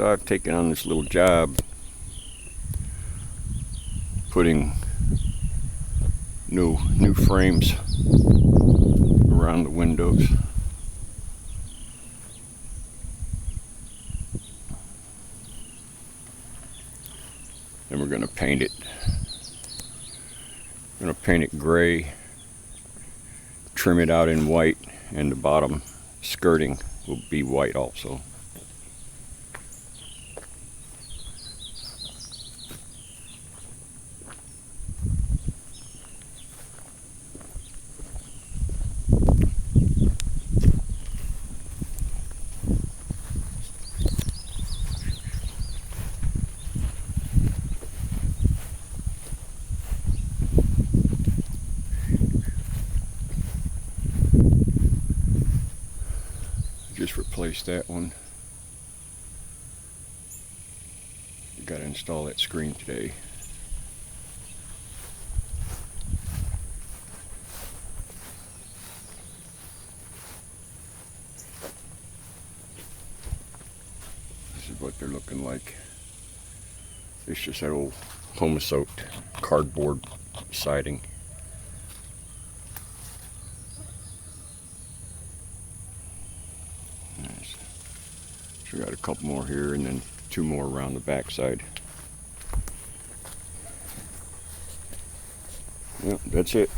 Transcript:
So I've taken on this little job putting new frames around the windows. Then we're going to paint it. I'm going to paint it gray, trim it out in white, and the bottom skirting will be white also. Just replace that one. Got to install that screen today. This is what they're looking like. It's just that old Homosoaked cardboard siding. Nice. So we got a couple more here and then 2 more around the back side. Yep, that's it.